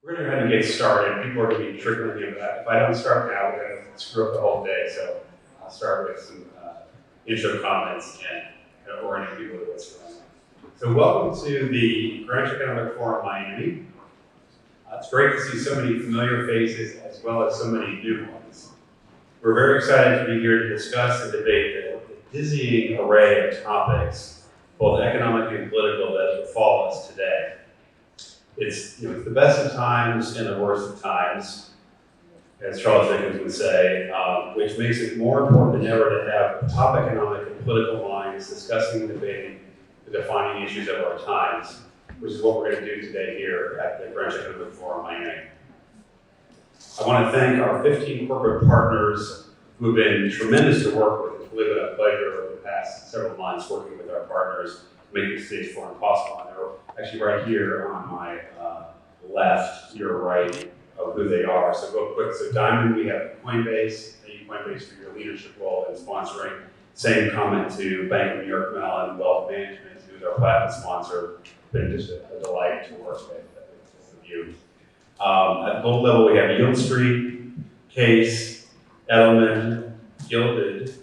We're going to go ahead and get started. People are going to be trickling in, but if I don't start now, we're going to screw up the whole day. So I'll start with some intro comments and kind of orient people to what's going on. So welcome to the Greenwich Economic Forum Miami. It's great to see so many familiar faces as well as so many new ones. We're very excited to be here to discuss and debate the dizzying array of topics, both economic and political, that befall us today. It's the best of times and the worst of times, as Charles Dickens would say, which makes it more important than ever to have top economic and political minds discussing and debating the defining issues of our times, which is what we're going to do today here at the Greenwich Economic Forum Miami. I want to thank our 15 corporate partners who have been tremendous to work with. It's really been a pleasure over the past several months working with our partners to make this stage forum possible. And they're actually right here on my left, your right, of who they are. So real quick, so Diamond, we have Coinbase. Thank you, Coinbase, for your leadership role in sponsoring. Same comment to Bank of New York Mellon Wealth Management, who's our platinum sponsor. Been just a delight to work with you. At the local level, we have Yield Street, Case, Edelman, Gilded,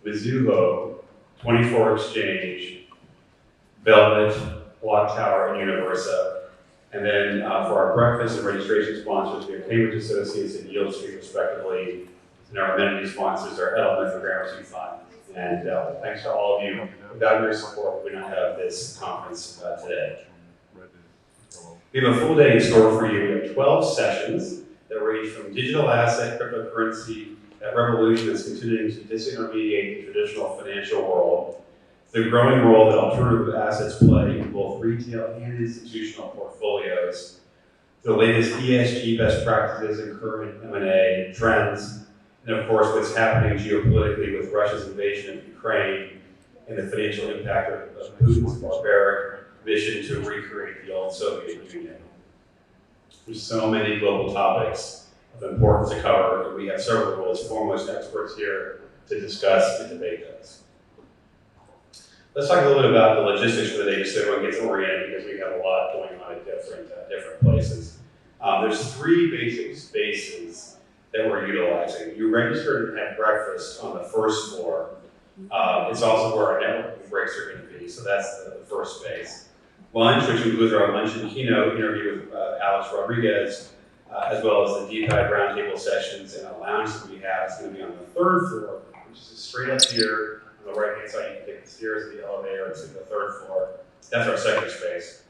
Mizuho, 24 Exchange, Velvet, Block Tower, and Universa. And then for our breakfast and registration sponsors, we have Cambridge Associates and Yield Street, respectively. And our amenity sponsors are Edelman, the Gramercy Fund. And thanks to all of you. Without your support, we would not have this conference today. We have a full day in store for you. We have 12 sessions that range from digital asset, cryptocurrency, that revolution that's continuing to disintermediate the traditional financial world, the growing role that alternative assets play in both retail and institutional portfolios, the latest ESG best practices and current M&A trends, and of course what's happening geopolitically with Russia's invasion of Ukraine and the financial impact of Putin's barbaric mission to recreate the old Soviet Union. There's so many global topics of importance to cover, and we have several of the world's foremost experts here to discuss and debate those. Let's talk a little bit about the logistics for the day, just so everyone gets oriented, because we have a lot going on at different places. There's three basic spaces that we're utilizing. You registered and had breakfast on the first floor. It's also where our networking breaks are going to be, so that's the first space. Lunch, which includes our lunch and keynote interview with Alex Rodrigues, as well as the deep dive roundtable sessions and a lounge that we have, is going to be on the third floor, which is straight up here. On the right-hand side, you can take the stairs to the elevator and see the third floor. That's our second space.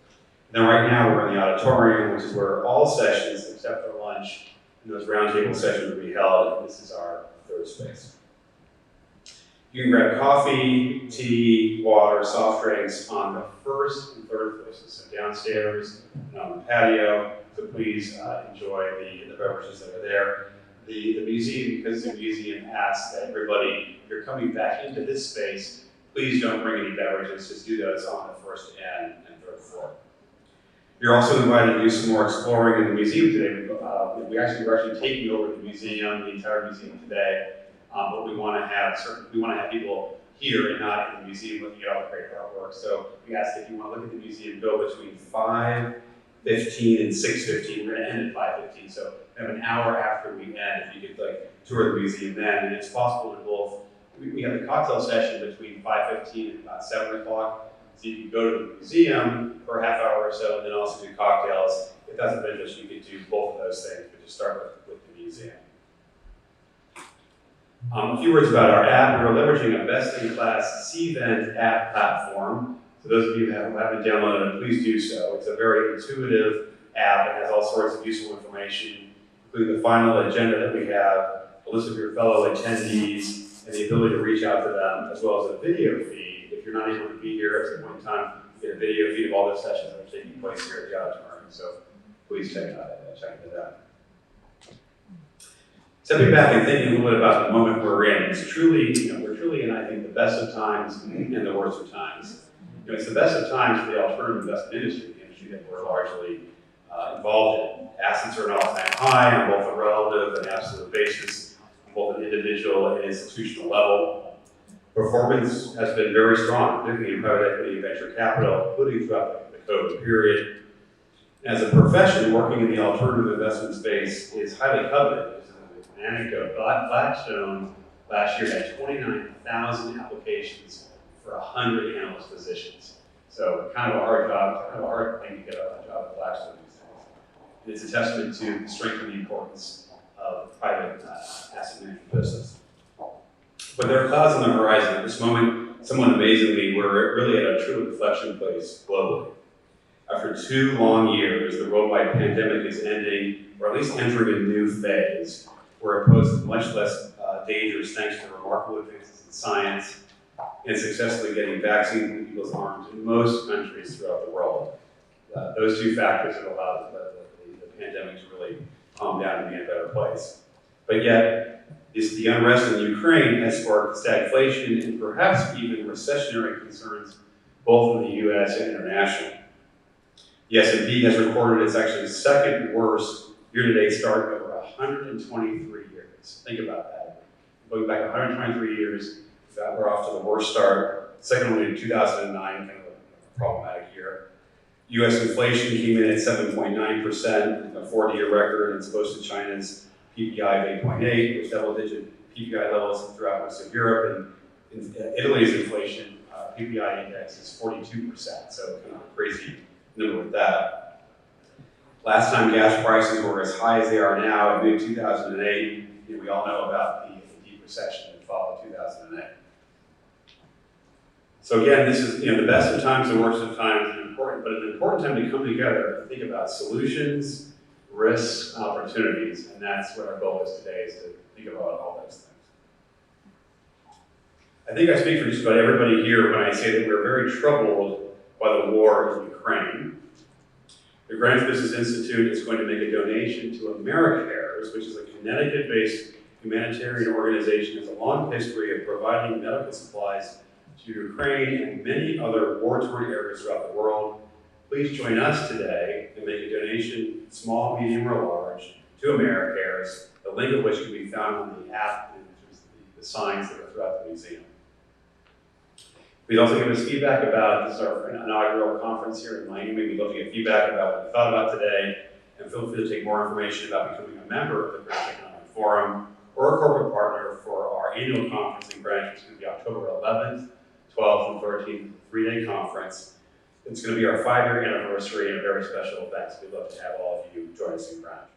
And then right now, we're in the auditorium, which is where all sessions, except for lunch, and those roundtable sessions will be held. And this is our third space. You can grab coffee, tea, water, soft drinks on the first and third places, so downstairs and on the patio. So please enjoy the beverages that are there. The museum, because the museum asks that everybody, if you're coming back into this space, please don't bring any beverages, just do those on the first and third floor. You're also invited to do some more exploring in the museum today. We're actually taking over the museum, the entire museum today. But we want to have people here and not in the museum looking at all the great artwork. So we ask if you want to look at the museum, go between 5:15 and 6:15. We're going to end at 5:15, so we have an hour after we end if you could tour the museum then. And it's possible to both. We have a cocktail session between 5:15 and about 7 o'clock. So you can go to the museum for a half hour or so, and then also do cocktails. If that's of interest, you could do both of those things, but just start with the museum. A few words about our app. We're leveraging a best-in-class C-Vent app platform. So those of you who haven't downloaded it, please do so. It's a very intuitive app. It has all sorts of useful information, including the final agenda that we have, a list of your fellow attendees, and the ability to reach out to them, as well as a video feed. If you're not able to be here at some point in time, you get a video feed of all the sessions that are taking place here at the auditorium. So please check it out. Stepping back and thinking a little bit about the moment we're in, we're truly in, I think, the best of times and the worst of times. It's the best of times for the alternative investment industry, the industry that we're largely involved in. Assets are at an all-time high on both a relative and absolute basis, on both an individual and institutional level. Performance has been very strong, particularly in private equity and venture capital, including throughout the COVID period. As a profession, working in the alternative investment space is highly coveted. There's an anecdote. Blackstone last year had 29,000 applications for 100 analyst positions. So kind of a hard job, kind of a hard thing to get a job at Blackstone these days. It's a testament to the strength and the importance of private asset management business. But there are clouds on the horizon. At this moment, somewhat amazingly, we're really at a true inflection place globally. After 2 long years, the worldwide pandemic is ending, or at least entering a new phase, where it poses much less dangers thanks to remarkable advances in science and successfully getting vaccines in people's arms in most countries throughout the world. Those 2 factors have allowed the pandemic to really calm down and be in a better place. But yet, the unrest in Ukraine has sparked stagflation and perhaps even recessionary concerns both in the US and internationally. The S&P has recorded its actually second worst year-to-date start in over 123 years. Think about that. Going back 123 years, we're off to the worst start. Second only in 2009, kind of a problematic year. U.S. inflation came in at 7.9%, a 40-year record, and it's close to China's PPI of 8.8, which double-digit PPI levels throughout most of Europe. And in Italy's inflation, PPI index is 42%, so kind of a crazy number with that. Last time gas prices were as high as they are now in mid-2008, we all know about the deep recession that followed 2008. So again, this is the best of times, the worst of times, but an important time to come together and think about solutions, risks, and opportunities, and that's what our goal is today, is to think about all those things. I think I speak for just about everybody here when I say that we're very troubled by the war in Ukraine. The Greenwich Business Institute is going to make a donation to AmeriCares, which is a Connecticut-based humanitarian organization with a long history of providing medical supplies to Ukraine and many other war-torn areas throughout the world. Please join us today and make a donation, small, medium, or large, to AmeriCares, the link of which can be found on the app and the signs that are throughout the museum. Please also give us feedback about, this is our inaugural conference here in Miami. We'd love to get feedback about what you thought about today, and feel free to take more information about becoming a member of the Greenwich Economic Forum or a corporate partner for our annual conference in Greenwich, which is going to be October 11th, 12th, and 13th, 3-day conference. It's going to be our 5-year anniversary and a very special event, so we'd love to have all of you join us in Greenwich.